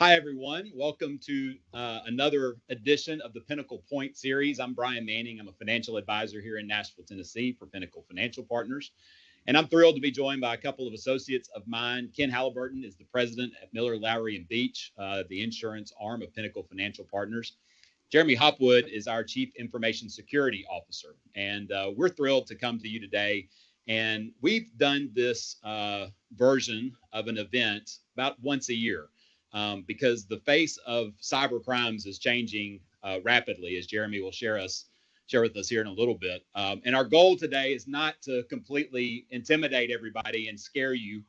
Hi, everyone. Welcome to another edition of the Pinnacle Point series. I'm Brian Manning. I'm a financial advisor here in Nashville, Tennessee for Pinnacle Financial Partners. And I'm thrilled to be joined by a couple of associates of mine. Ken Halliburton is the president at Miller, Loughry, and Beach, the insurance arm of Pinnacle Financial Partners. Jeremy Hopwood is our Chief Information Security Officer. And we're thrilled to come to you today. And we've done this version of an event about once a year. Because the face of cyber crimes is changing rapidly, as Jeremy will share with us here in a little bit. And our goal today is not to completely intimidate everybody and scare you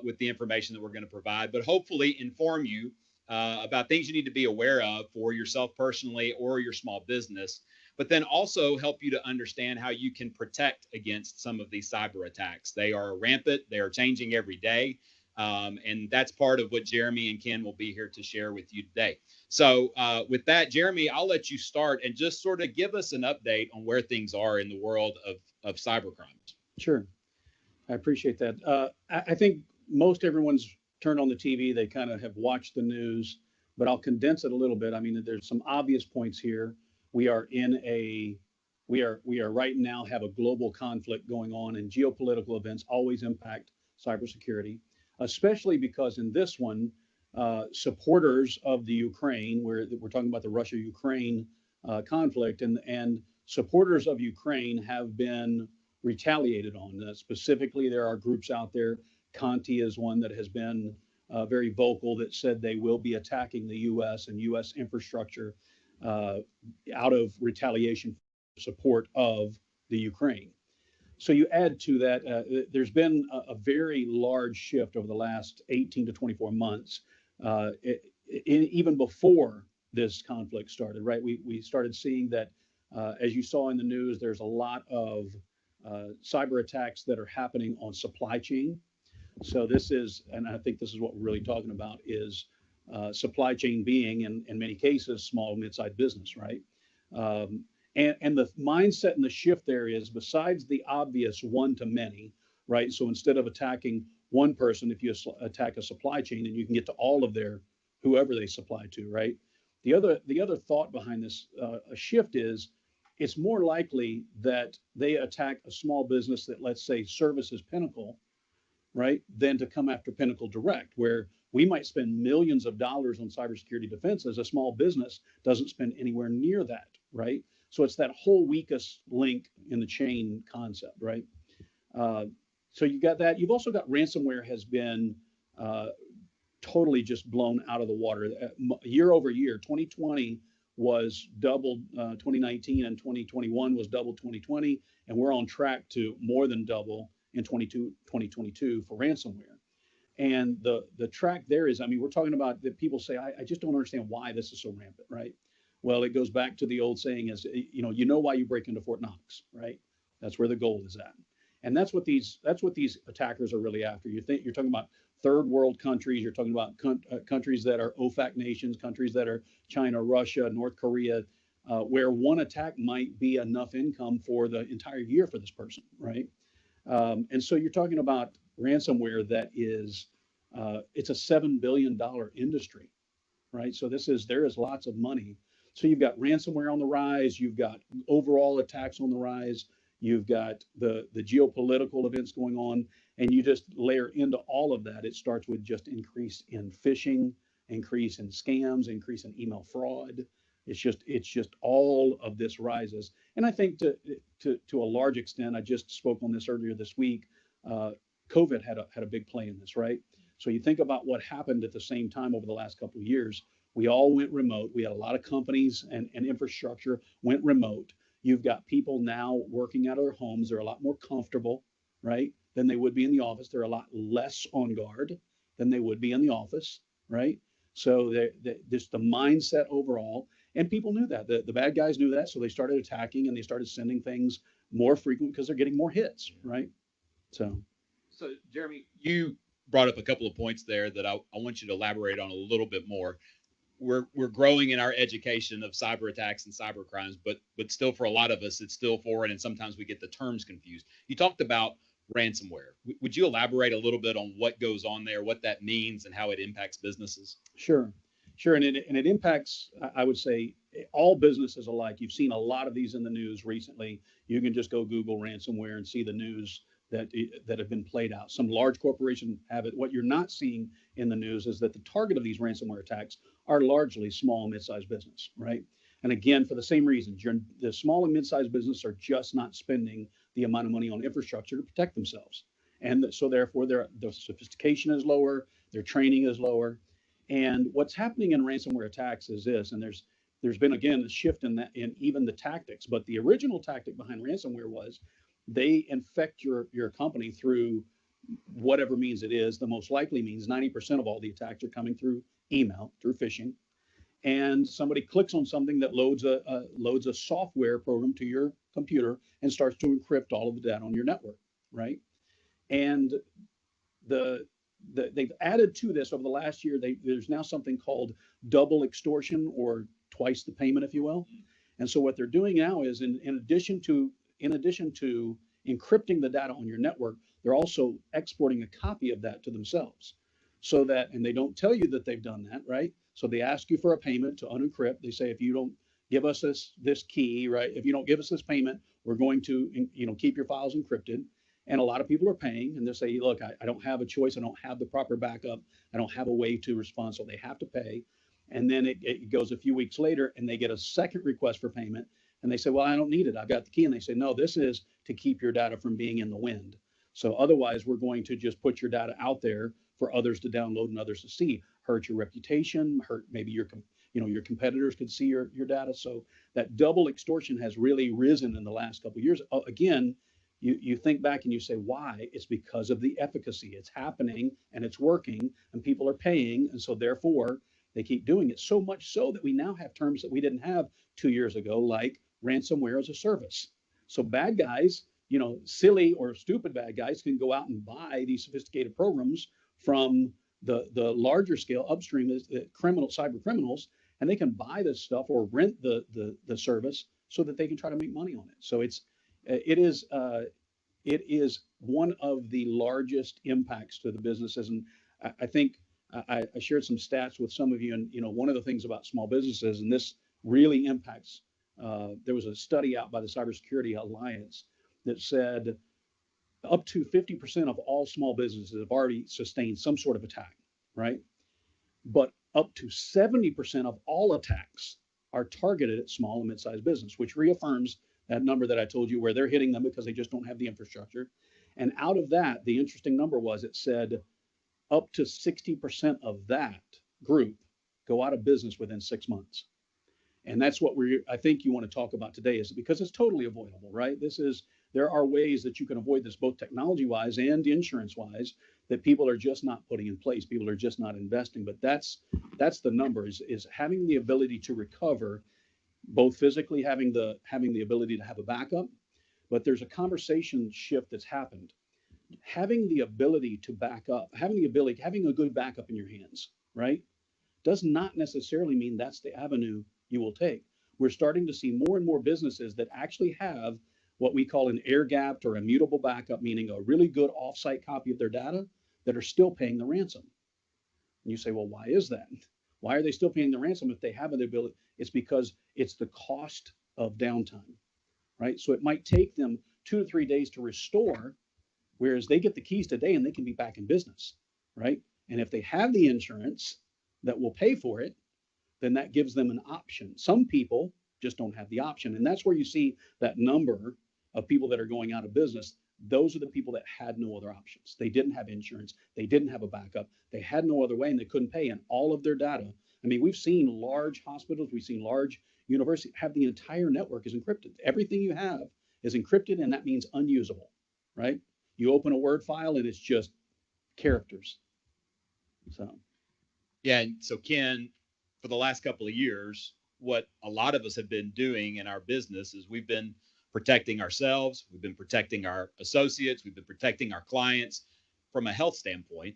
with the information that we're going to provide, but hopefully inform you about things you need to be aware of for yourself personally or your small business, but then also help you to understand how you can protect against some of these cyber attacks. They are rampant. They are changing every day. And that's part of what Jeremy and Ken will be here to share with you today. So with that, Jeremy, I'll let you start and just sort of give us an update on where things are in the world of cyber crimes. Sure. I appreciate that. I think most everyone's turned on the TV. They kind of have watched the news, but I'll condense it a little bit. I mean, there's some obvious points here. We are right now have a global conflict going on, and geopolitical events always impact cybersecurity, especially because in this one, supporters of the Ukraine, where we're talking about the Russia-Ukraine conflict, and supporters of Ukraine have been retaliated on. Specifically, there are groups out there. Conti is one that has been very vocal that said they will be attacking the U.S. and U.S. infrastructure out of retaliation for support of the Ukraine. So you add to that, there's been a very large shift over the last 18 to 24 months, even before this conflict started, right? We started seeing that, as you saw in the news, there's a lot of cyber attacks that are happening on supply chain. So this is, and I think this is what we're really talking about, is supply chain being, in many cases, small, mid-sized business, right? And the mindset and the shift there is, besides the obvious one to many, right? So instead of attacking one person, if you attack a supply chain, and you can get to all of whoever they supply to, right? The other thought behind this shift is, it's more likely that they attack a small business that, let's say, services Pinnacle, right, than to come after Pinnacle direct, where we might spend millions of dollars on cybersecurity defenses. A small business doesn't spend anywhere near that, right? So it's that whole weakest link in the chain concept, right? So you got that. You've also got ransomware has been totally just blown out of the water. Year over year, 2020 was double 2019, and 2021 was double 2020, and we're on track to more than double in 2022 for ransomware. And the track there is, I mean, we're talking about that people say, I just don't understand why this is so rampant, right? Well, it goes back to the old saying is, you know why you break into Fort Knox, right? That's where the gold is at. And that's what these attackers are really after. You're talking about third world countries. You're talking about countries that are OFAC nations, countries that are China, Russia, North Korea, where one attack might be enough income for the entire year for this person, right? And so you're talking about ransomware that is, it's a $7 billion industry, right? So there is lots of money. So you've got ransomware on the rise, you've got overall attacks on the rise, you've got the geopolitical events going on, and you just layer into all of that. It starts with just increase in phishing, increase in scams, increase in email fraud. It's just all of this rises. And I think to a large extent, I just spoke on this earlier this week, COVID had a big play in this, right? So you think about what happened at the same time over the last couple of years. We all went remote. We had a lot of companies and infrastructure went remote. You've got people now working out of their homes. They're a lot more comfortable, right, than they would be in the office. They're a lot less on guard than they would be in the office, right? So just the mindset overall, and people knew that. The bad guys knew that, so they started attacking and they started sending things more frequent because they're getting more hits, right? So Jeremy, you brought up a couple of points there that I want you to elaborate on a little bit more. We're growing in our education of cyber attacks and cyber crimes, but still for a lot of us, it's still foreign, and sometimes we get the terms confused. You talked about ransomware. Would you elaborate a little bit on what goes on there, what that means, and how it impacts businesses? Sure, sure, and it impacts, I would say, all businesses alike. You've seen a lot of these in the news recently. You can just go Google ransomware and see the news that have been played out. Some large corporations have it. What you're not seeing in the news is that the target of these ransomware attacks are largely small and mid-sized business, right? And again, for the same reasons, the small and mid-sized business are just not spending the amount of money on infrastructure to protect themselves. And so therefore the sophistication is lower, their training is lower. And what's happening in ransomware attacks is this, and there's been again a shift in that in even the tactics, but the original tactic behind ransomware was they infect your company through whatever means it is. The most likely means 90% of all the attacks are coming through email, through phishing, and somebody clicks on something that loads a software program to your computer and starts to encrypt all of the data on your network, right? And they've added to this over the last year. There's now something called double extortion, or twice the payment, if you will. And so what they're doing now is in addition to encrypting the data on your network, they're also exporting a copy of that to themselves. So that, and they don't tell you that they've done that, right? So they ask you for a payment to unencrypt. They say, if you don't give us this key, right? If you don't give us this payment, we're going to, keep your files encrypted. And a lot of people are paying, and they say, look, I don't have a choice. I don't have the proper backup. I don't have a way to respond. So they have to pay. And then it goes a few weeks later and they get a second request for payment. And they say, well, I don't need it. I've got the key. And they say, no, this is to keep your data from being in the wind. So otherwise, we're going to just put your data out there for others to download and others to see, hurt your reputation, hurt maybe your competitors could see your data. So that double extortion has really risen in the last couple of years. Again, you think back and you say, why? It's because of the efficacy. It's happening and it's working and people are paying. And so therefore, they keep doing it, so much so that we now have terms that we didn't have 2 years ago, like ransomware as a service. So bad guys, silly or stupid bad guys can go out and buy these sophisticated programs from the larger scale upstream cyber criminals, and they can buy this stuff or rent the service so that they can try to make money on it. So it is one of the largest impacts to the businesses. And I think I shared some stats with some of you, and one of the things about small businesses, and this really impacts. There was a study out by the Cybersecurity Alliance that said up to 50% of all small businesses have already sustained some sort of attack, right? But up to 70% of all attacks are targeted at small and mid-sized business, which reaffirms that number that I told you, where they're hitting them because they just don't have the infrastructure. And out of that, the interesting number was, it said up to 60% of that group go out of business within 6 months. And that's what I think you want to talk about today, is because it's totally avoidable, right? There are ways that you can avoid this, both technology-wise and insurance-wise, that people are just not putting in place. People are just not investing. But that's the number, is having the ability to recover, both physically having the ability to have a backup, but there's a conversation shift that's happened. Having the ability to back up, having a good backup in your hands, right, does not necessarily mean that's the avenue you will take. We're starting to see more and more businesses that actually have what we call an air-gapped or immutable backup, meaning a really good off-site copy of their data, that are still paying the ransom. And you say, well, why is that? Why are they still paying the ransom if they have the ability? It's because it's the cost of downtime, right? So it might take them 2 to 3 days to restore, whereas they get the keys today and they can be back in business, right? And if they have the insurance that will pay for it, then that gives them an option. Some people just don't have the option. And that's where you see that number of people that are going out of business. Those are the people that had no other options. They didn't have insurance. They didn't have a backup. They had no other way, and they couldn't pay. And all of their data, I mean, we've seen large hospitals, we've seen large universities have the entire network is encrypted. Everything you have is encrypted, and that means unusable, right? You open a Word file and it's just characters. So, yeah. And so, Ken, for the last couple of years, what a lot of us have been doing in our business is we've been protecting ourselves, we've been protecting our associates, we've been protecting our clients from a health standpoint.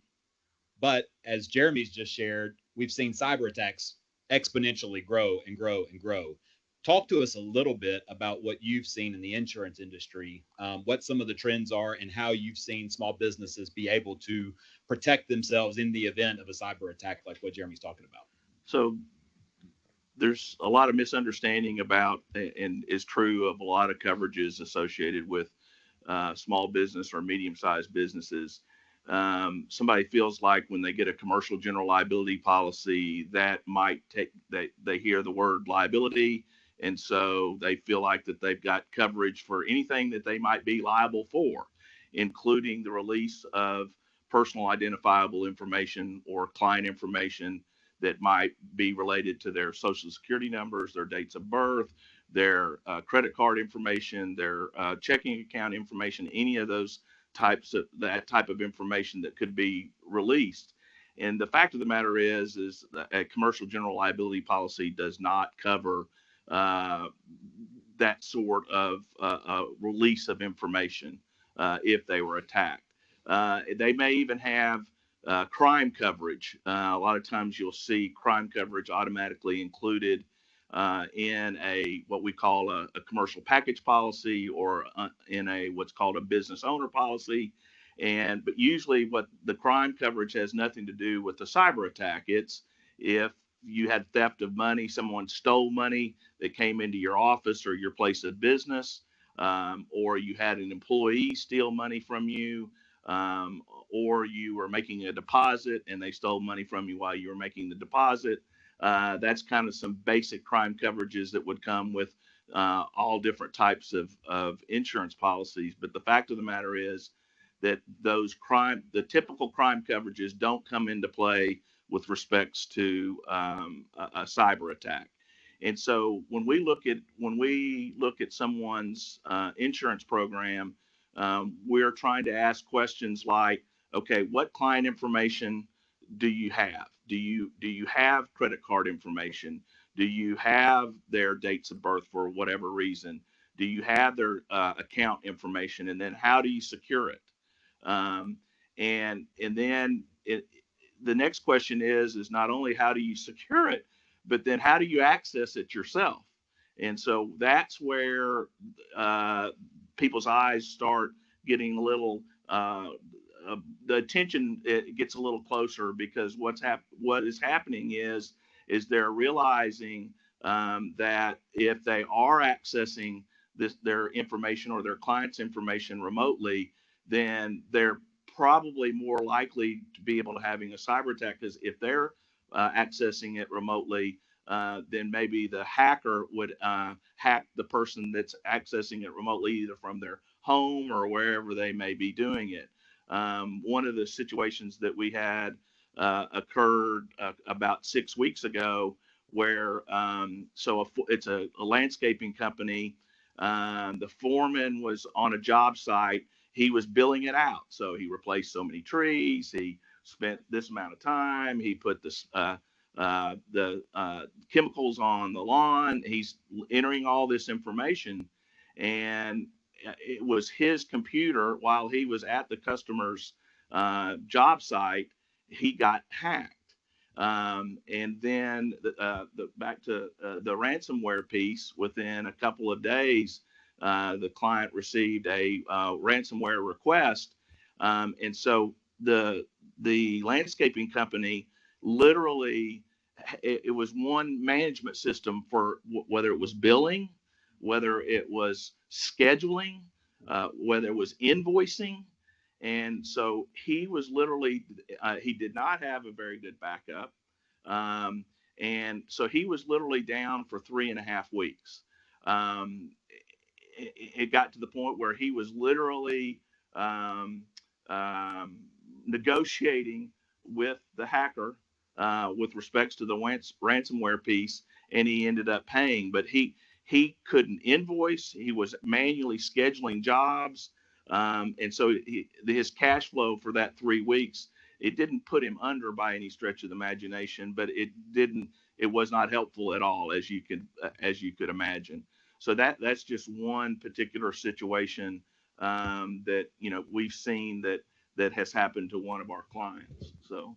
But as Jeremy's just shared, we've seen cyber attacks exponentially grow and grow and grow. talk to us a little bit about what you've seen in the insurance industry, what some of the trends are, and how you've seen small businesses be able to protect themselves in the event of a cyber attack like what Jeremy's talking about. So there's a lot of misunderstanding about, and is true of a lot of coverages associated with small business or medium-sized businesses. Somebody feels like when they get a commercial general liability policy, that might take, they hear the word liability, and so they feel like that they've got coverage for anything that they might be liable for, including the release of personal identifiable information or client information that might be related to their social security numbers, their dates of birth, their credit card information, their checking account information, any of those that type of information that could be released. And the fact of the matter is that a commercial general liability policy does not cover that sort of release of information if they were attacked. They may even have crime coverage. A lot of times you'll see crime coverage automatically included in a what we call a commercial package policy, or in a what's called a business owner policy. But usually what the crime coverage has nothing to do with the cyber attack. It's if you had theft of money, someone stole money that came into your office or your place of business, or you had an employee steal money from you, or you were making a deposit and they stole money from you while you were making the deposit. That's kind of some basic crime coverages that would come with all different types of insurance policies. But the fact of the matter is that the typical crime coverages don't come into play with respects to a cyber attack. And so when we look at someone's insurance program, we're trying to ask questions like, okay, what client information do you have? Do you have credit card information? Do you have their dates of birth for whatever reason? Do you have their account information? And then how do you secure it? And then the next question is not only how do you secure it, but then how do you access it yourself? And so that's where people's eyes start getting a little, the attention, it gets a little closer, because what is happening is they're realizing that if they are accessing their information or their client's information remotely, then they're probably more likely to be able to having a cyber attack, because if they're accessing it remotely, then maybe the hacker would hack the person that's accessing it remotely, either from their home or wherever they may be doing it. One of the situations that we had occurred about 6 weeks ago, where it's a landscaping company. The foreman was on a job site. He was billing it out. So he replaced so many trees. He spent this amount of time. He put the chemicals on the lawn. He's entering all this information, and it was his computer while he was at the customer's job site. He got hacked. And then back to the ransomware piece, within a couple of days, the client received a ransomware request. And so the landscaping company literally, it was one management system for whether it was billing, whether it was scheduling, whether it was invoicing. And so he was literally, he did not have a very good backup. And so he was literally down for 3.5 weeks. It got to the point where he was literally negotiating with the hacker with respects to the ransomware piece, and he ended up paying. But he couldn't invoice. He was manually scheduling jobs. And so his cash flow for that 3 weeks, it didn't put him under by any stretch of the imagination, but it was not helpful at all, as you could imagine. So that's just one particular situation that we've seen that has happened to one of our clients. So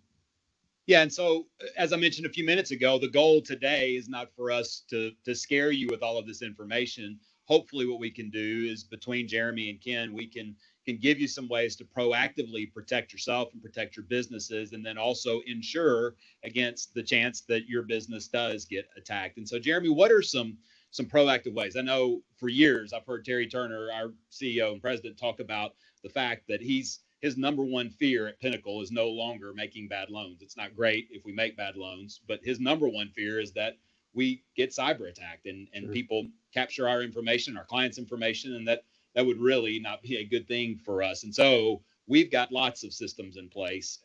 Yeah, and so as I mentioned a few minutes ago, the goal today is not for us to scare you with all of this information. Hopefully, what we can do is between Jeremy and Ken, we can give you some ways to proactively protect yourself and protect your businesses, and then also ensure against the chance that your business does get attacked. And so, Jeremy, what are some proactive ways? I know for years I've heard Terry Turner, our CEO and president, talk about the fact that his number one fear at Pinnacle is no longer making bad loans. It's not great if we make bad loans, but his number one fear is that we get cyber attacked and Sure. people capture our information, our clients' information, and that would really not be a good thing for us. And so we've got lots of systems in place.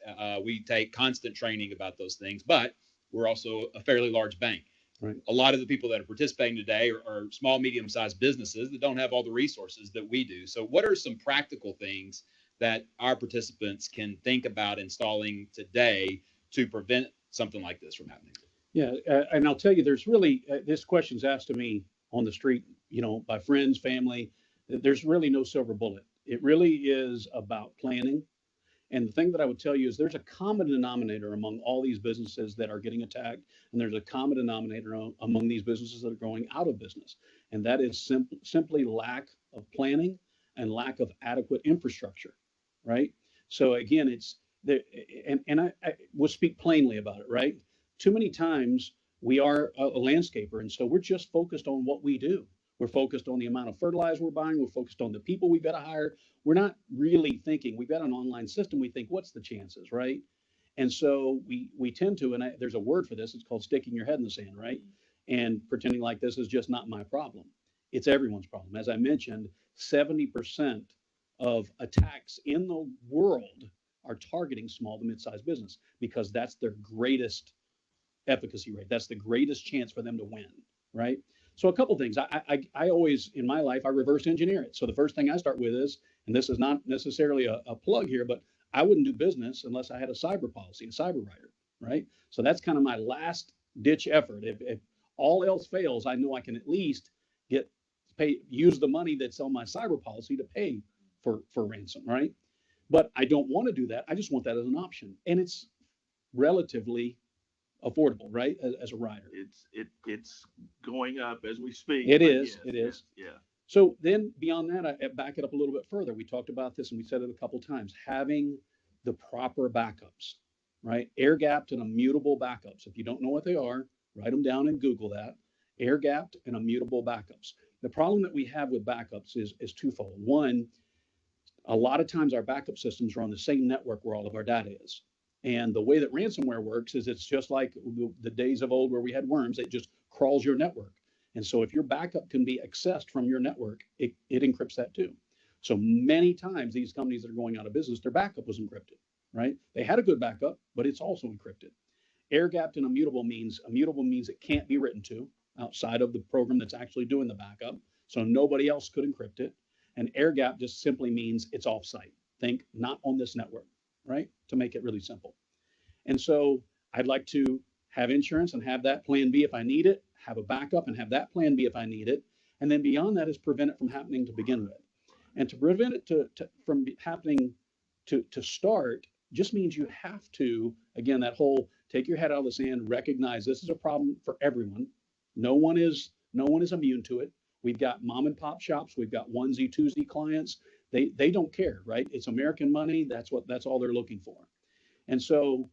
We take constant training about those things, but we're also a fairly large bank. Right. A lot of the people that are participating today are small, medium-sized businesses that don't have all the resources that we do. So what are some practical things that our participants can think about installing today to prevent something like this from happening? Yeah, and I'll tell you, there's really this question's asked to me on the street, by friends, family. There's really no silver bullet. It really is about planning. And the thing that I would tell you is there's a common denominator among all these businesses that are getting attacked, and there's a common denominator among these businesses that are going out of business, and that is simply lack of planning and lack of adequate infrastructure, right? So again, it's there, and I will speak plainly about it, right? Too many times we are a landscaper, and so we're just focused on what we do. We're focused on the amount of fertilizer we're buying. We're focused on the people we've got to hire. We're not really thinking. We've got an online system. We think, what's the chances, right? And so we tend to, and there's a word for this. It's called sticking your head in the sand, right? And pretending like this is just not my problem. It's everyone's problem. As I mentioned, 70% of attacks in the world are targeting small to mid-sized business because that's their greatest efficacy rate. That's the greatest chance for them to win, right? So a couple things. I always, in my life, I reverse engineer it. So the first thing I start with is, and this is not necessarily a plug here, but I wouldn't do business unless I had a cyber policy, a cyber rider, right? So that's kind of my last ditch effort. If all else fails, I know I can at least use the money that's on my cyber policy to pay for ransom, right? But I don't want to do that. I just want that as an option, and it's relatively affordable, right? As a rider. It's going up as we speak. It but is. yes, It is. Yeah. So then beyond that, I back it up a little bit further. We talked about this and we said it a couple times, having the proper backups, right? Air gapped and immutable backups. If you don't know what they are, write them down and Google that. Air gapped and immutable backups. The problem that we have with backups is twofold. One, a lot of times our backup systems are on the same network where all of our data is. And the way that ransomware works is it's just like the days of old where we had worms. It just crawls your network. And so if your backup can be accessed from your network, it encrypts that too. So many times these companies that are going out of business, their backup was encrypted, right? They had a good backup, but it's also encrypted. Air gapped and immutable means it can't be written to outside of the program that's actually doing the backup. So nobody else could encrypt it. And air gap just simply means it's offsite. Think not on this network, right? To make it really simple. And so I'd like to have insurance and have that plan B if I need it, have a backup and have that plan B if I need it. And then beyond that is prevent it from happening to begin with. And to prevent it from happening to start just means you have to, again, that whole take your head out of the sand, recognize this is a problem for everyone. No one is immune to it. We've got mom and pop shops. We've got onesie, twosie clients. They don't care, right? It's American money. That's all they're looking for. And so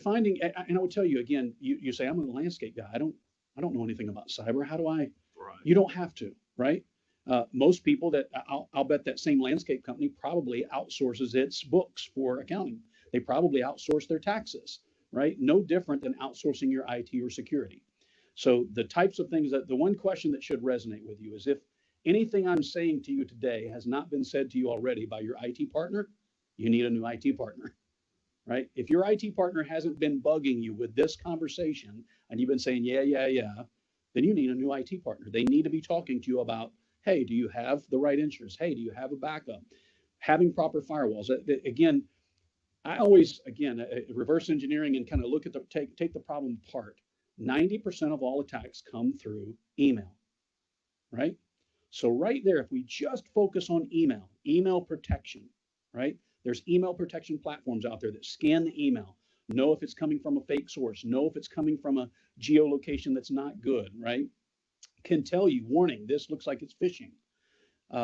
finding, and I would tell you again, you say, I'm a landscape guy. I don't know anything about cyber. How do I? Right. You don't have to, right? Most people that I'll bet that same landscape company probably outsources its books for accounting. They probably outsource their taxes, right? No different than outsourcing your IT or security. So the types of things the one question that should resonate with you is if anything I'm saying to you today has not been said to you already by your IT partner, you need a new IT partner, right? If your IT partner hasn't been bugging you with this conversation and you've been saying, yeah, then you need a new IT partner. They need to be talking to you about, hey, do you have the right insurance? Hey, do you have a backup? Having proper firewalls. Again, I always, reverse engineering and kind of look at take the problem apart. 90% of all attacks come through email, right? So right there, if we just focus on email protection, right? There's email protection platforms out there that scan the email. know if it's coming from a fake source, know if it's coming from a geolocation that's not good, right? Can tell you, warning, this looks like it's phishing.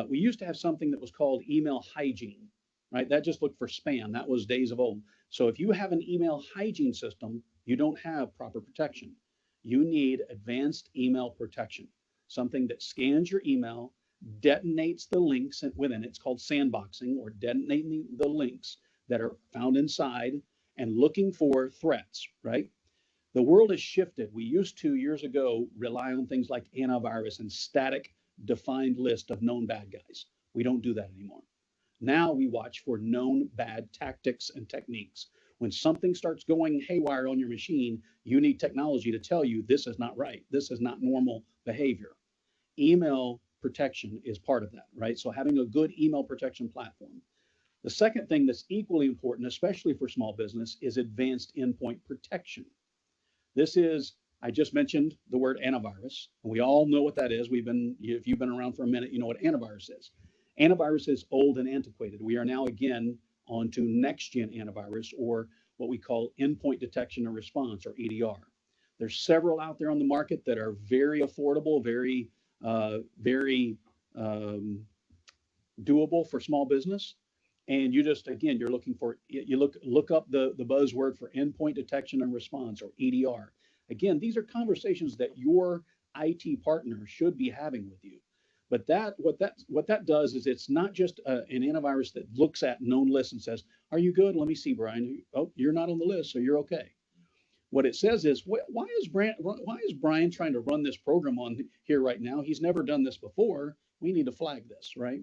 We used to have something that was called email hygiene, right? That just looked for spam. That was days of old. So if you have an email hygiene system, you don't have proper protection. You need advanced email protection, something that scans your email, detonates the links within it. It's called sandboxing, or detonating the links that are found inside and looking for threats, right? The world has shifted. We used to, years ago, rely on things like antivirus and static defined list of known bad guys. We don't do that anymore. Now we watch for known bad tactics and techniques. When something starts going haywire on your machine, you need technology to tell you this is not right. This is not normal behavior. Email protection is part of that, right? So having a good email protection platform. The second thing that's equally important, especially for small business, is advanced endpoint protection. This is, I just mentioned the word antivirus, and we all know what that is. If you've been around for a minute, you know what antivirus is. Antivirus is old and antiquated. We are now again on to next gen antivirus, or what we call endpoint detection and response, or EDR. There's several out there on the market that are very affordable, very doable for small business. And you just, again, you're looking for, you look up the buzzword for endpoint detection and response, or EDR. Again, these are conversations that your IT partner should be having with you. But what that does is, it's not just an antivirus that looks at known lists and says, "Are you good? Let me see, Brian. Oh, you're not on the list, so you're okay." What it says is, why is Brian trying to run this program on here right now? He's never done this before. We need to flag this, right?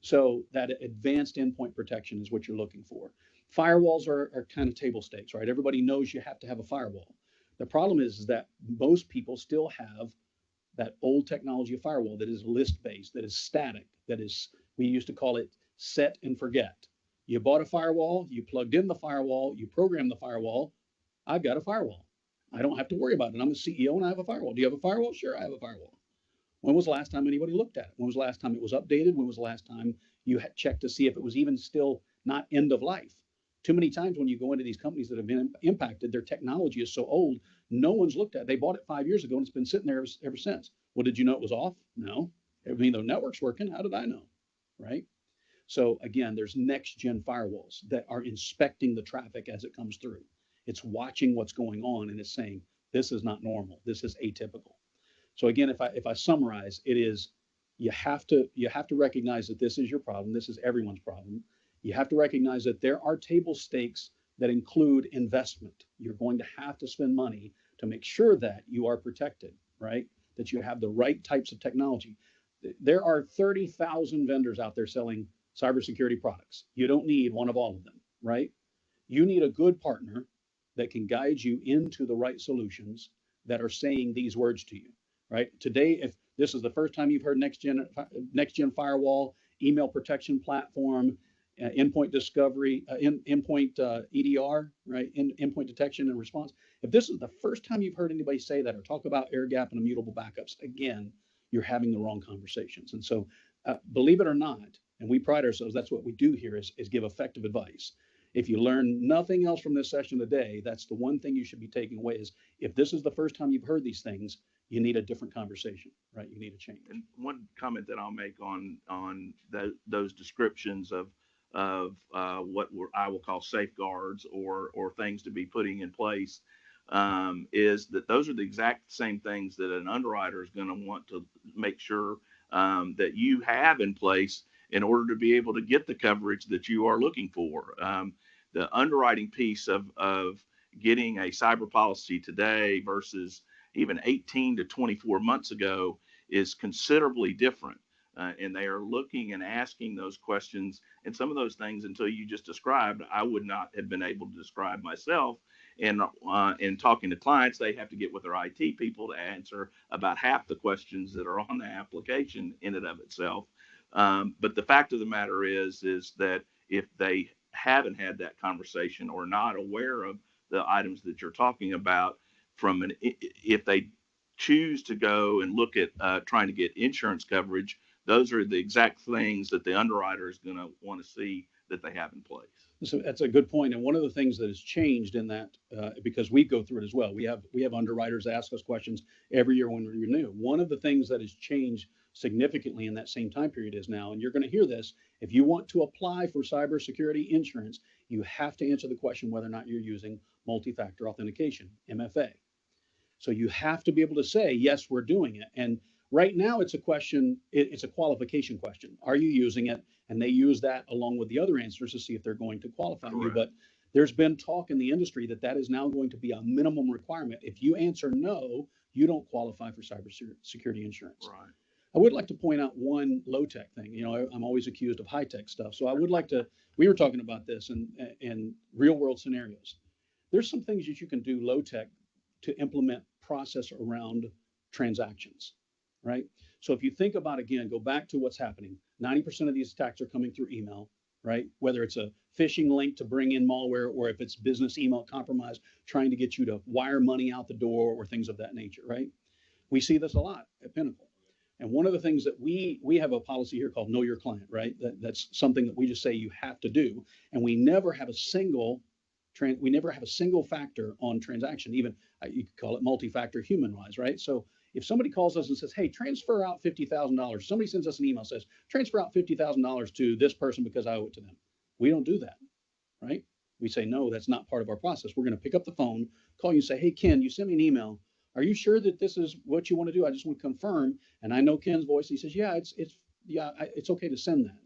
So that advanced endpoint protection is what you're looking for. Firewalls are kind of table stakes, right? Everybody knows you have to have a firewall. The problem is that most people still have that old technology of firewall that is list-based, that is static, that is, we used to call it set and forget. You bought a firewall, you plugged in the firewall, you programmed the firewall. I've got a firewall. I don't have to worry about it. I'm a CEO and I have a firewall. Do you have a firewall? Sure, I have a firewall. When was the last time anybody looked at it? When was the last time it was updated? When was the last time you had checked to see if it was even still not end of life? Too many times when you go into these companies that have been impacted, their technology is so old, no one's looked at it. They bought it 5 years ago and it's been sitting there ever since. Well, did you know it was off? No. I mean, the network's working. How did I know? Right? So again, there's next gen firewalls that are inspecting the traffic as it comes through. It's watching what's going on and it's saying, this is not normal. This is atypical. So again, if I summarize, it is, you have to recognize that this is your problem. This is everyone's problem. You have to recognize that there are table stakes that include investment. You're going to have to spend money to make sure that you are protected, right? That you have the right types of technology. There are 30,000 vendors out there selling cybersecurity products. You don't need one of all of them, right? You need a good partner that can guide you into the right solutions that are saying these words to you. Right? Today, if this is the first time you've heard next gen firewall, email protection platform, endpoint discovery, endpoint EDR, right? Endpoint detection and response. If this is the first time you've heard anybody say that or talk about air gap and immutable backups, again, you're having the wrong conversations. And so, believe it or not, and we pride ourselves, that's what we do here is give effective advice. If you learn nothing else from this session today, that's the one thing you should be taking away is, if this is the first time you've heard these things, you need a different conversation, right? You need a change. And one comment that I'll make on those descriptions of what I will call safeguards or things to be putting in place is that those are the exact same things that an underwriter is going to want to make sure that you have in place in order to be able to get the coverage that you are looking for. The underwriting piece of getting a cyber policy today versus even 18 to 24 months ago is considerably different. And they are looking and asking those questions. And some of those things, until you just described, I would not have been able to describe myself. And in talking to clients, they have to get with their IT people to answer about half the questions that are on the application in and of itself. But the fact of the matter is that if they haven't had that conversation or not aware of the items that you're talking about, if they choose to go and look at trying to get insurance coverage, those are the exact things that the underwriter is going to want to see that they have in place. So that's a good point. And one of the things that has changed in that, because we go through it as well, we have underwriters ask us questions every year when we renew. One of the things that has changed significantly in that same time period is now, and you're going to hear this, if you want to apply for cybersecurity insurance, you have to answer the question whether or not you're using multi-factor authentication, MFA. So you have to be able to say, yes, we're doing it. And right now it's a question, it's a qualification question. Are you using it? And they use that along with the other answers to see if they're going to qualify you. Correct. But there's been talk in the industry that that is now going to be a minimum requirement. If you answer no, you don't qualify for cybersecurity insurance. Right. I would like to point out one low-tech thing. You know, I'm always accused of high-tech stuff. So I would like to, we were talking about this in real-world scenarios. There's some things that you can do low-tech to implement process around transactions, right? So if you think about, again, go back to what's happening, 90% of these attacks are coming through email, right? Whether it's a phishing link to bring in malware, or if it's business email compromise, trying to get you to wire money out the door or things of that nature, right? We see this a lot at Pinnacle. And one of the things that we have a policy here called Know Your Client, right? That's something that we just say you have to do. And we never have a single factor on transaction, even you could call it multi-factor human-wise, right? So if somebody calls us and says, hey, transfer out $50,000, somebody sends us an email, says, transfer out $50,000 to this person because I owe it to them. We don't do that, right? We say, no, that's not part of our process. We're going to pick up the phone, call you and say, hey, Ken, you sent me an email. Are you sure that this is what you want to do? I just want to confirm. And I know Ken's voice. He says, yeah, it's okay to send that.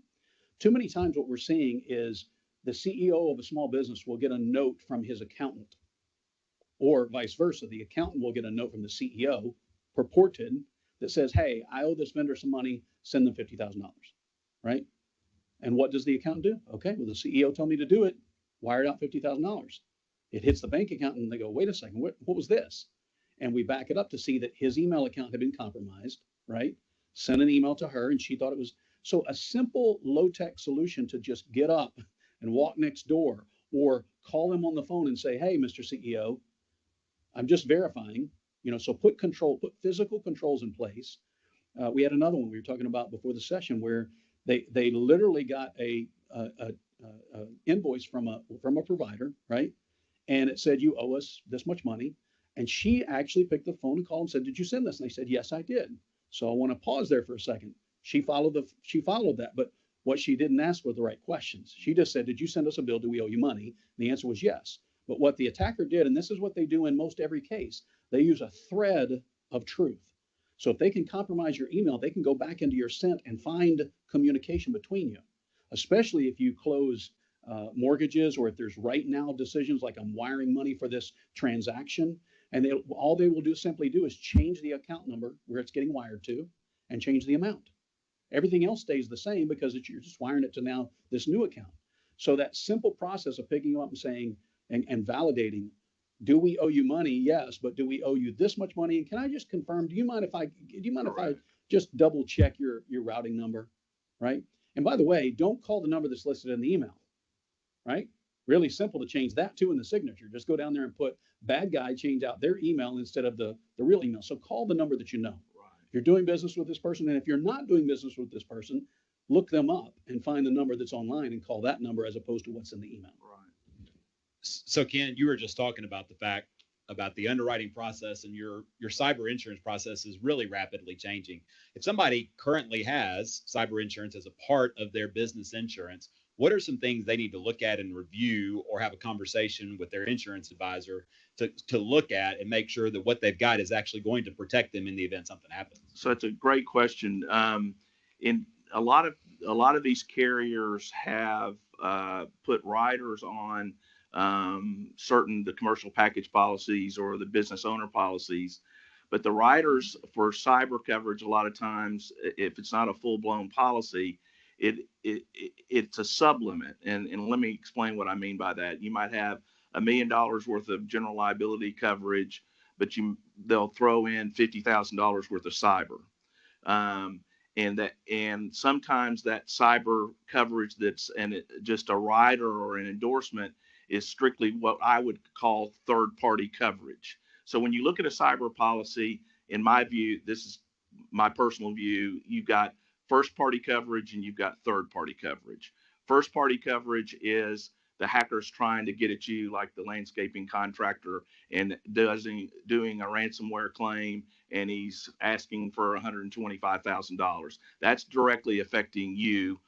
Too many times what we're seeing is the CEO of a small business will get a note from his accountant, or vice versa. The accountant will get a note from the CEO, purported, that says, hey, I owe this vendor some money, send them $50,000, right? And what does the accountant do? Okay, well, the CEO told me to do it, wired out $50,000. It hits the bank account and they go, wait a second, what was this? And we back it up to see that his email account had been compromised, right? Sent an email to her and she thought it was, so a simple low-tech solution to just get up and walk next door, or call them on the phone and say, hey, Mr. CEO, I'm just verifying, so put physical controls in place. We had another one we were talking about before the session where they literally got a invoice from a provider, right? And it said, you owe us this much money. And she actually picked the phone and called and said, did you send this? And they said, yes, I did. So I want to pause there for a second. She followed that, but what she didn't ask were the right questions. She just said, did you send us a bill? Do we owe you money? And the answer was yes. But what the attacker did, and this is what they do in most every case, they use a thread of truth. So if they can compromise your email, they can go back into your sent and find communication between you, especially if you close mortgages, or if there's right now decisions like I'm wiring money for this transaction. And all they will simply do is change the account number where it's getting wired to and change the amount. Everything else stays the same because you're just wiring it to now this new account. So that simple process of picking up and saying and validating, do we owe you money? Yes, but do we owe you this much money? And can I just confirm, do you mind if I just double check your routing number, right? And by the way, don't call the number that's listed in the email, right? Really simple to change that too in the signature. Just go down there and put bad guy, change out their email instead of the real email. So call the number that you know. Right. If you're doing business with this person, and if you're not doing business with this person, look them up and find the number that's online and call that number as opposed to what's in the email. Right. So Ken, you were just talking about the fact about the underwriting process, and your cyber insurance process is really rapidly changing. If somebody currently has cyber insurance as a part of their business insurance, what are some things they need to look at and review, or have a conversation with their insurance advisor to look at and make sure that what they've got is actually going to protect them in the event something happens? So it's a great question. In a lot of these carriers have put riders on the commercial package policies or the business owner policies, but the riders for cyber coverage, a lot of times, if it's not a full-blown policy, it's a sublimit. And let me explain what I mean by that. You might have $1 million worth of general liability coverage, but they'll throw in $50,000 worth of cyber. And sometimes that cyber coverage just a rider or an endorsement is strictly what I would call third-party coverage. So when you look at a cyber policy, in my view, this is my personal view, you've got first-party coverage and you've got third-party coverage. First-party coverage is the hacker's trying to get at you, like the landscaping contractor, and doing a ransomware claim, and he's asking for $125,000. That's directly affecting you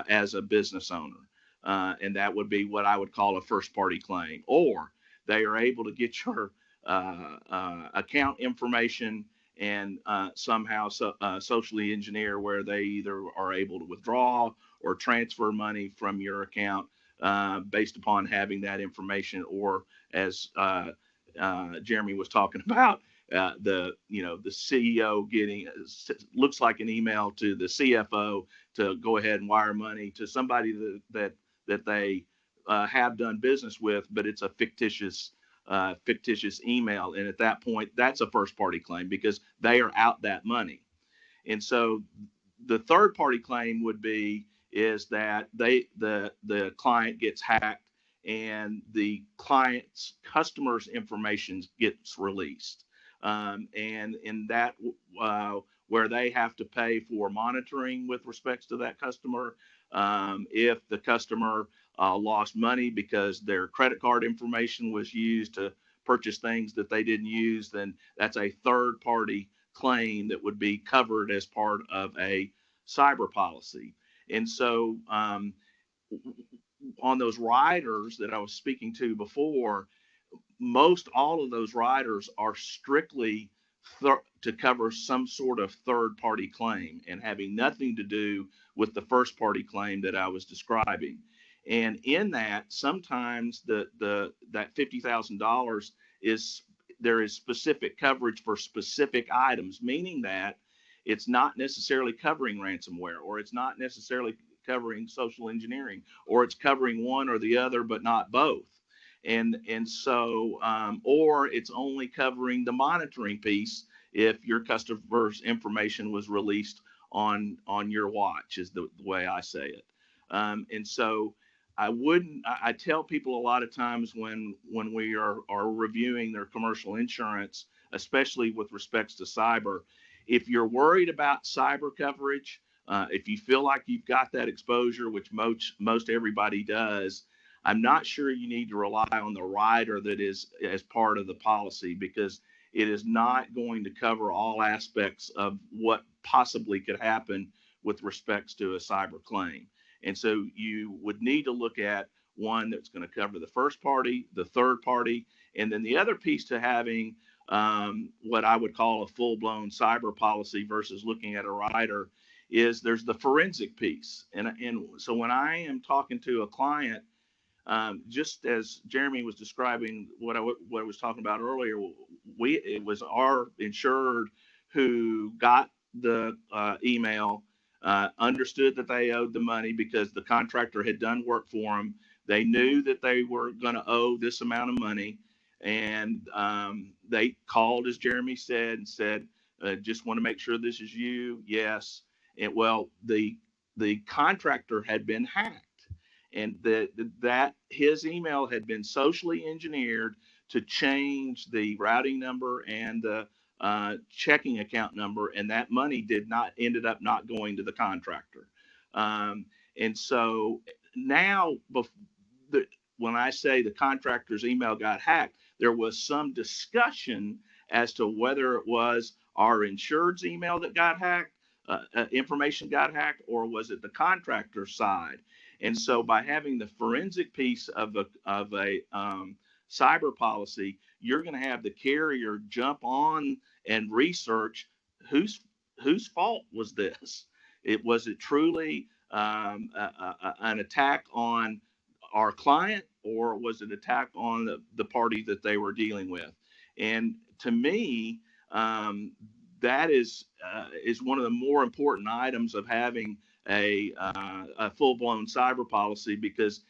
as a business owner. And that would be what I would call a first party claim. Or they are able to get your account information and somehow socially engineer where they either are able to withdraw or transfer money from your account based upon having that information, or as Jeremy was talking about, the CEO getting looks like an email to the CFO to go ahead and wire money to somebody that they have done business with, but it's a fictitious email, and at that point, that's a first party claim because they are out that money. And so the third party claim would be is that the client gets hacked and the client's customer's information gets released, and in that where they have to pay for monitoring with respects to that customer. If the customer lost money because their credit card information was used to purchase things that they didn't use, then that's a third party claim that would be covered as part of a cyber policy. And so on those riders that I was speaking to before, most all of those riders are strictly to cover some sort of third party claim and having nothing to do with the first party claim that I was describing. And in that, sometimes that $50,000 there is specific coverage for specific items, meaning that it's not necessarily covering ransomware, or it's not necessarily covering social engineering, or it's covering one or the other, but not both. And so, or it's only covering the monitoring piece if your customer's information was released on your watch, is the way I say it. And so I tell people a lot of times when we are reviewing their commercial insurance, especially with respects to cyber, if you're worried about cyber coverage, if you feel like you've got that exposure, which most everybody does, I'm not sure you need to rely on the rider that is as part of the policy, because it is not going to cover all aspects of what possibly could happen with respects to a cyber claim. And so you would need to look at one that's going to cover the first party, the third party, and then the other piece to having what I would call a full-blown cyber policy versus looking at a rider is there's the forensic piece. And so when I am talking to a client, just as Jeremy was describing what I was talking about earlier, it was our insured who got the email, understood that they owed the money because the contractor had done work for them. They knew that they were going to owe this amount of money, and they called, as Jeremy said, and said, just want to make sure this is you. Yes. And well, the contractor had been hacked, and that his email had been socially engineered to change the routing number and the checking account number, and that money ended up not going to the contractor. And so now, when I say the contractor's email got hacked, there was some discussion as to whether it was our insured's email that got hacked, information got hacked, or was it the contractor's side? And so by having the forensic piece of a cyber policy, you're going to have the carrier jump on and research whose fault was this? Was it truly an attack on our client, or was it an attack on the party that they were dealing with? And to me, that is one of the more important items of having a full-blown cyber policy, because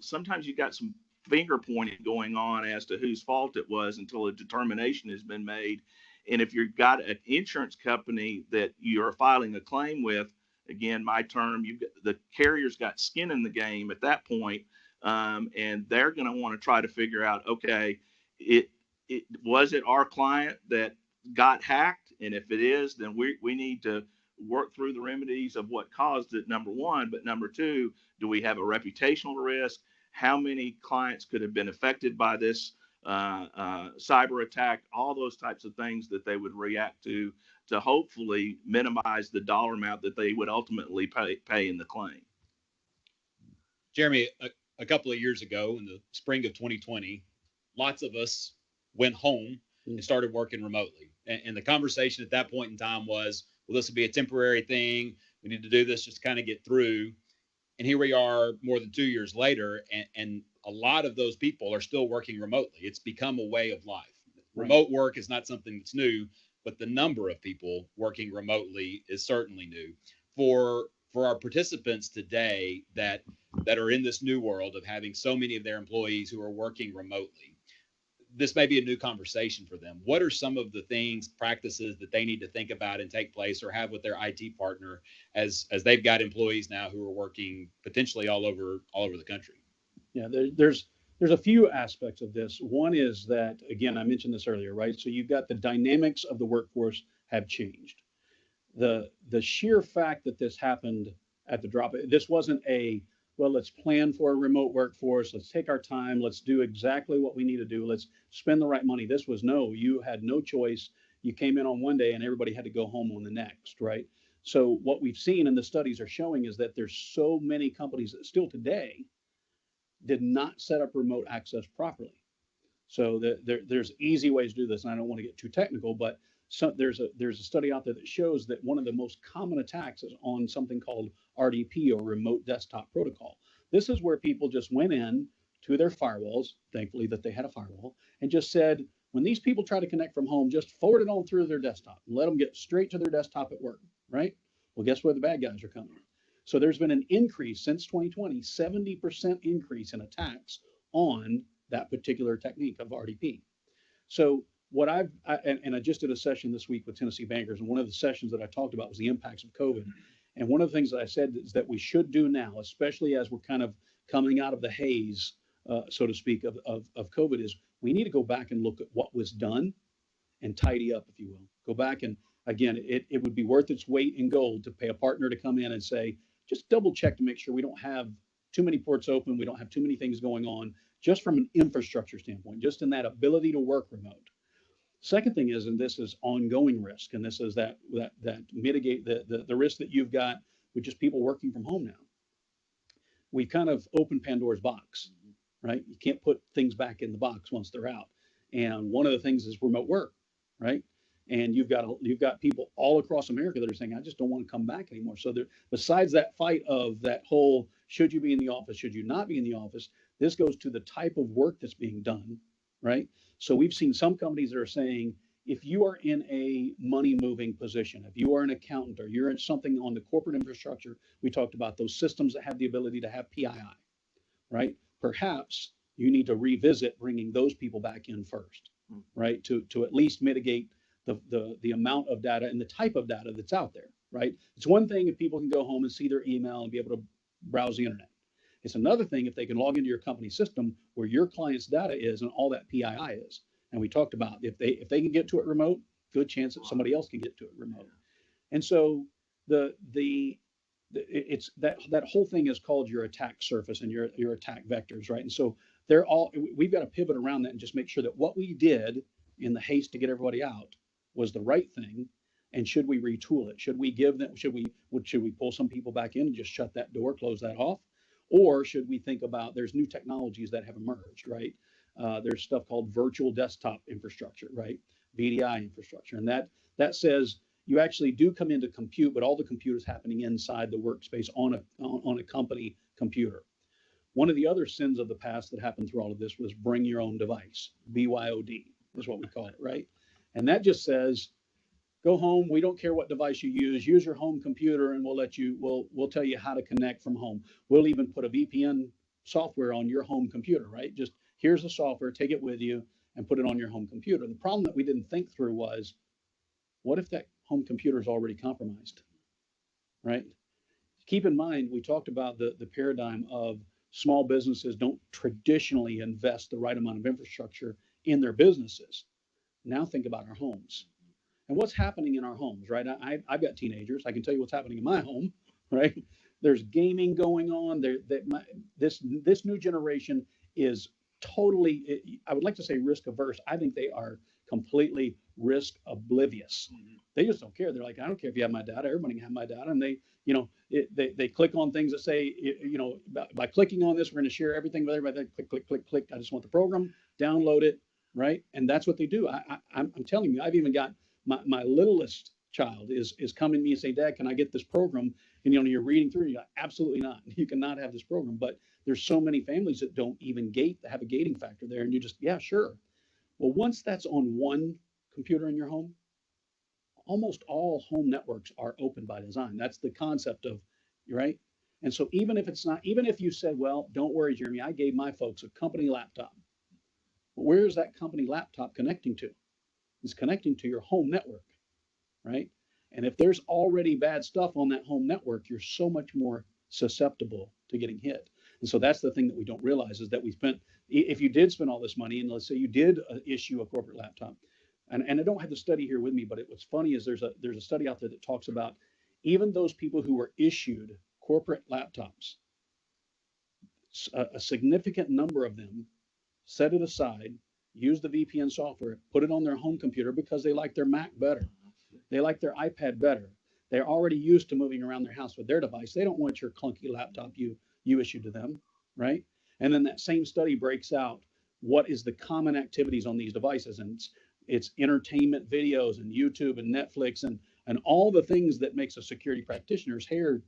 sometimes you got some finger pointing going on as to whose fault it was until a determination has been made. And if you've got an insurance company that you're filing a claim with, again, my term, the carrier's got skin in the game at that point, and they're going to want to try to figure out, okay, was it our client that got hacked? And if it is, then we need to work through the remedies of what caused it, number one. But number two, do we have a reputational risk? how many clients could have been affected by this cyber attack, all those types of things that they would react to hopefully minimize the dollar amount that they would ultimately pay in the claim. Jeremy, a couple of years ago in the spring of 2020, lots of us went home and started working remotely. And the conversation at that point in time was, well, this will be a temporary thing. We need to do this just to kind of get through. And here we are more than 2 years later, and a lot of those people are still working remotely. It's become a way of life. Remote work is not something that's new, but the number of people working remotely is certainly new. For our participants today that are in this new world of having so many of their employees who are working remotely, this may be a new conversation for them. What are some of the things, practices that they need to think about and take place or have with their IT partner as they've got employees now who are working potentially all over the country? Yeah, there's a few aspects of this. One is that, again, I mentioned this earlier, right? So you've got the dynamics of the workforce have changed. The sheer fact that this happened at the drop, this wasn't well, let's plan for a remote workforce. Let's take our time. Let's do exactly what we need to do. Let's spend the right money. This was no, you had no choice. You came in on one day and everybody had to go home on the next, right? So what we've seen and the studies are showing is that there's so many companies that still today did not set up remote access properly. So there's easy ways to do this. And I don't want to get too technical, but there's a study out there that shows that one of the most common attacks is on something called RDP, or remote desktop protocol. This is where people just went in to their firewalls, thankfully that they had a firewall, and just said, when these people try to connect from home, just forward it on through their desktop and let them get straight to their desktop at work, right? Well, guess where the bad guys are coming? So there's been an increase since 2020, 70% increase in attacks on that particular technique of RDP. So what I just did a session this week with Tennessee bankers, and one of the sessions that I talked about was the impacts of COVID. And one of the things that I said is that we should do now, especially as we're kind of coming out of the haze, so to speak, of COVID, is we need to go back and look at what was done and tidy up, if you will. Go back and, again, it would be worth its weight in gold to pay a partner to come in and say, just double check to make sure we don't have too many ports open, we don't have too many things going on, just from an infrastructure standpoint, just in that ability to work remote. Second thing is, and this is ongoing risk, and this is that mitigate the risk that you've got with just people working from home now. We kind of opened Pandora's box, right? You can't put things back in the box once they're out. And one of the things is remote work, right? And you've got people all across America that are saying, I just don't want to come back anymore. So besides that fight of that whole, should you be in the office, should you not be in the office, this goes to the type of work that's being done, right? So we've seen some companies that are saying, if you are in a money moving position, if you are an accountant or you're in something on the corporate infrastructure, we talked about those systems that have the ability to have PII, right? Perhaps you need to revisit bringing those people back in first, right? To at least mitigate the amount of data and the type of data that's out there, right? It's one thing if people can go home and see their email and be able to browse the internet. It's another thing if they can log into your company system where your client's data is and all that PII is. And we talked about if they can get to it remote, good chance that somebody else can get to it remote. And so it's that whole thing is called your attack surface and your attack vectors, right? And so we've got to pivot around that and just make sure that what we did in the haste to get everybody out was the right thing. And should we retool it? Should we pull some people back in and just shut that door, close that off? Or should we think about, there's new technologies that have emerged, right? There's stuff called virtual desktop infrastructure, right? VDI infrastructure. And that says you actually do come into compute, but all the compute is happening inside the workspace on a company computer. One of the other sins of the past that happened through all of this was bring your own device. BYOD is what we call it, right? And that just says, go home. We don't care what device you use your home computer, and we'll tell you how to connect from home. We'll even put a VPN software on your home computer, right? Just here's the software, take it with you and put it on your home computer. The problem that we didn't think through was, what if that home computer is already compromised, right? Keep in mind, we talked about the paradigm of small businesses don't traditionally invest the right amount of infrastructure in their businesses. Now think about our homes. And what's happening in our homes, right? I've got teenagers. I can tell you what's happening in my home, right? There's gaming going on. This new generation is totally, I would like to say risk averse. I think they are completely risk oblivious. They just don't care. They're like, I don't care if you have my data. Everybody can have my data. And they click on things that say, by clicking on this, we're going to share everything with everybody. Click, click, click, click. I just want the program, download it, right? And that's what they do. I'm telling you, I've even got my littlest child is coming to me and say, Dad, can I get this program? And you're reading through, you're like, absolutely not. You cannot have this program. But there's so many families that don't even have a gating factor there. And you just, yeah, sure. Well, once that's on one computer in your home, almost all home networks are open by design. That's the concept of, right? And so even if you said, well, don't worry, Jeremy, I gave my folks a company laptop. Where is that company laptop connecting to? It's connecting to your home network, right? And if there's already bad stuff on that home network, you're so much more susceptible to getting hit. And so that's the thing that we don't realize, is that if you did spend all this money, and let's say you did issue a corporate laptop, and I don't have the study here with me, but what's funny is there's a study out there that talks about even those people who were issued corporate laptops, a significant number of them set it aside, use the VPN software, put it on their home computer because they like their Mac better. They like their iPad better. They're already used to moving around their house with their device. They don't want your clunky laptop you issued to them, right? And then that same study breaks out what is the common activities on these devices, and it's entertainment videos and YouTube and Netflix and all the things that makes a security practitioner's hair,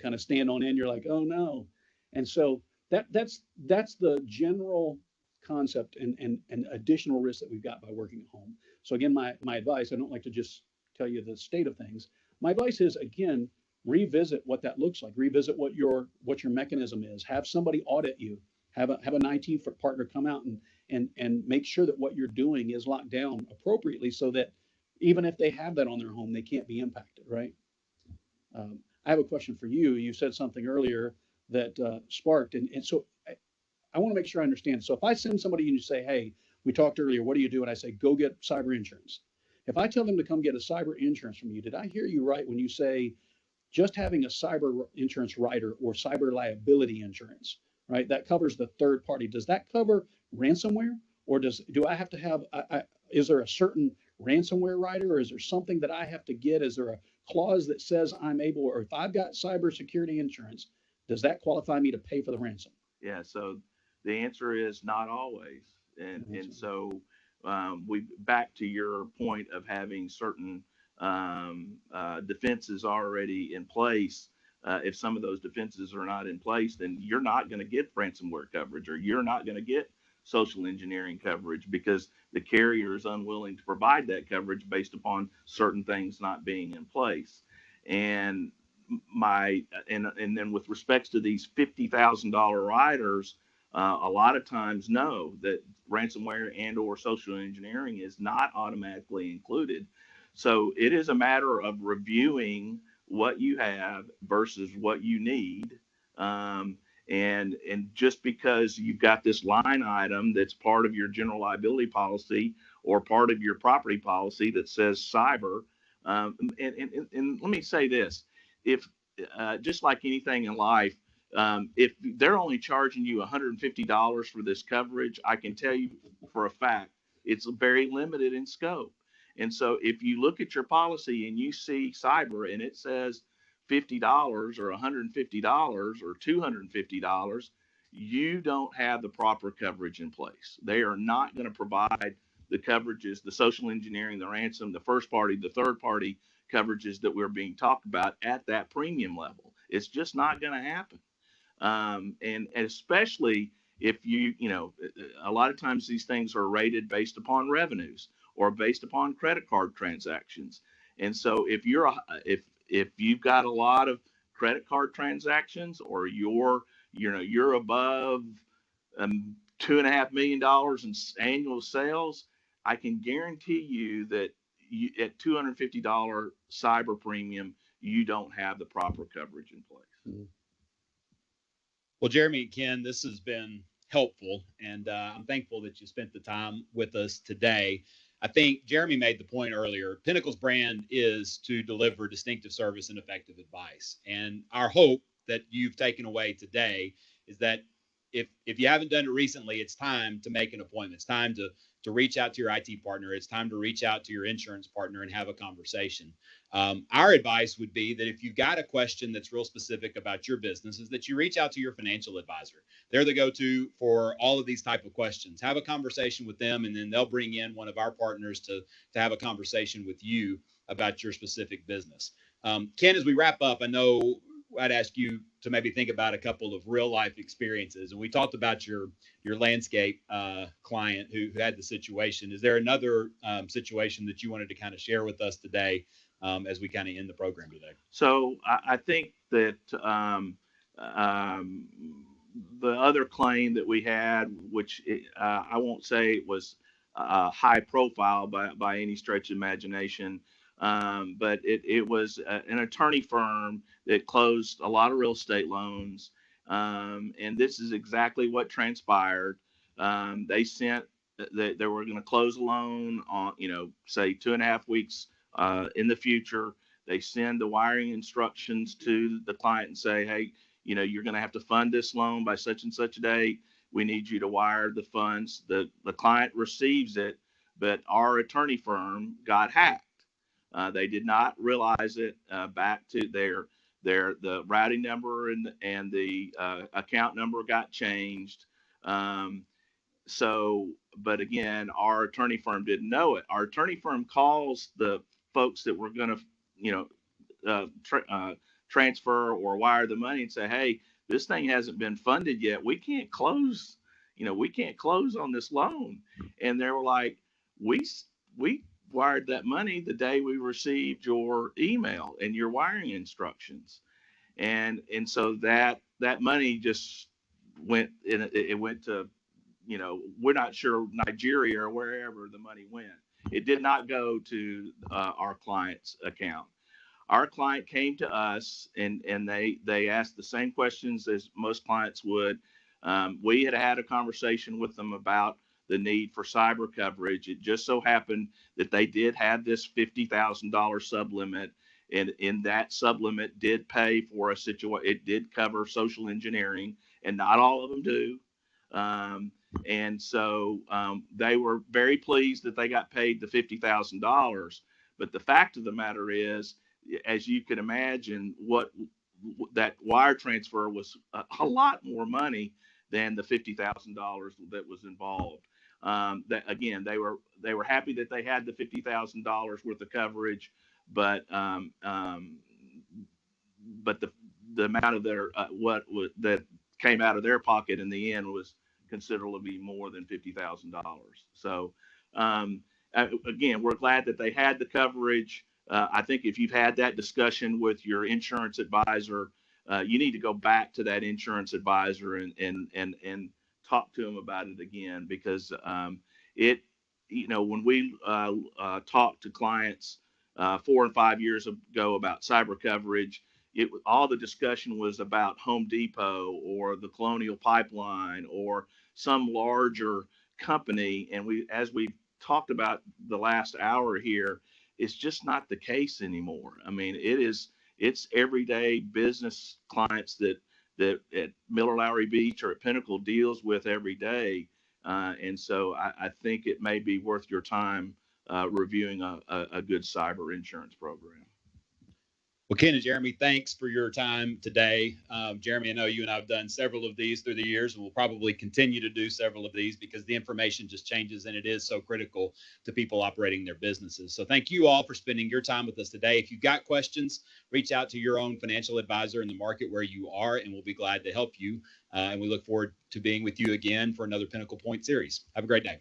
kind of stand on end. You're like, oh no. And so that's the general concept and additional risk that we've got by working at home. So again, my advice, I don't like to just tell you the state of things. My advice is, again, revisit what that looks like. Revisit what your mechanism is. Have somebody audit you. Have an IT partner come out and make sure that what you're doing is locked down appropriately, so that even if they have that on their home, they can't be impacted, right? I have a question for you. You said something earlier that sparked, and so I want to make sure I understand. So if I send somebody and you say, hey, we talked earlier, what do you do? And I say, go get cyber insurance. If I tell them to come get a cyber insurance from you, did I hear you right when you say just having a cyber insurance rider or cyber liability insurance, right? That covers the third party. Does that cover ransomware, or do I have to have? Is there a certain ransomware rider, or is there something that I have to get? Is there a clause that says I'm able, or if I've got cybersecurity insurance, does that qualify me to pay for the ransom? Yeah. So the answer is not always, and so we back to your point of having certain defenses already in place. If some of those defenses are not in place, then you're not going to get ransomware coverage, or you're not going to get social engineering coverage, because the carrier is unwilling to provide that coverage based upon certain things not being in place. And then with respects to these $50,000 riders, a lot of times know that ransomware and or social engineering is not automatically included. So it is a matter of reviewing what you have versus what you need. And just because you've got this line item that's part of your general liability policy or part of your property policy that says cyber, and let me say this, if just like anything in life, if they're only charging you $150 for this coverage, I can tell you for a fact it's very limited in scope. And so if you look at your policy and you see cyber and it says $50 or $150 or $250, you don't have the proper coverage in place. They are not going to provide the coverages, the social engineering, the ransom, the first party, the third party coverages that we're being talked about at that premium level. It's just not going to happen. And especially if a lot of times these things are rated based upon revenues or based upon credit card transactions. And so if you've got a lot of credit card transactions, or you're above $2.5 million in annual sales, I can guarantee you that at $250 cyber premium, you don't have the proper coverage in place. Mm-hmm. Well, Jeremy and Ken, this has been helpful, and I'm thankful that you spent the time with us today. I think Jeremy made the point earlier. Pinnacle's brand is to deliver distinctive service and effective advice. And our hope that you've taken away today is that if you haven't done it recently, it's time to make an appointment. It's time to reach out to your IT partner. It's time to reach out to your insurance partner and have a conversation. Our advice would be that if you've got a question that's real specific about your business, is that you reach out to your financial advisor. They're the go-to for all of these type of questions. Have a conversation with them, and then they'll bring in one of our partners to have a conversation with you about your specific business. Ken, as we wrap up, I know I'd ask you to maybe think about a couple of real life experiences. And we talked about your landscape client who had the situation. Is there another situation that you wanted to kind of share with us today as we kind of end the program today? So I think that the other claim that we had, which I won't say it was high profile by any stretch of imagination, but it was an attorney firm that closed a lot of real estate loans. And this is exactly what transpired. They sent that they were going to close a loan on, say 2.5 weeks in the future. They send the wiring instructions to the client and say, hey, you're going to have to fund this loan by such and such a date. We need you to wire the funds. The client receives it, but our attorney firm got hacked. They did not realize it. Back to the routing number and the account number got changed. But again, our attorney firm didn't know it. Our attorney firm calls the folks that were going to, transfer or wire the money and say, hey, this thing hasn't been funded yet. We can't close. We can't close on this loan. And they were like, we wired that money the day we received your email and your wiring instructions. And so that money just went in, it went to, we're not sure, Nigeria or wherever the money went. It did not go to our client's account. Our client came to us and they asked the same questions as most clients would. We had a conversation with them about the need for cyber coverage. It just so happened that they did have this $50,000 sublimit, and in that sublimit did pay for a situation. It did cover social engineering, and not all of them do. And so they were very pleased that they got paid the $50,000. But the fact of the matter is, as you can imagine, what that wire transfer was a lot more money than the $50,000 that was involved. That again, they were happy that they had the $50,000 worth of coverage, but the amount of their that came out of their pocket in the end was considerably more than $50,000. So again, we're glad that they had the coverage. I think if you've had that discussion with your insurance advisor, you need to go back to that insurance advisor and talk to them about it again, because when we talked to clients 4 and 5 years ago about cyber coverage, all the discussion was about Home Depot or the Colonial Pipeline or some larger company. And as we talked about the last hour here, it's just not the case anymore. I mean, it's everyday business clients that at Miller Lowry Beach or at Pinnacle deals with every day. And so I think it may be worth your time reviewing a good cyber insurance program. Well, Ken and Jeremy, thanks for your time today. Jeremy, I know you and I have done several of these through the years, and we'll probably continue to do several of these because the information just changes and it is so critical to people operating their businesses. So thank you all for spending your time with us today. If you've got questions, reach out to your own financial advisor in the market where you are, and we'll be glad to help you. And we look forward to being with you again for another Pinnacle Point series. Have a great day.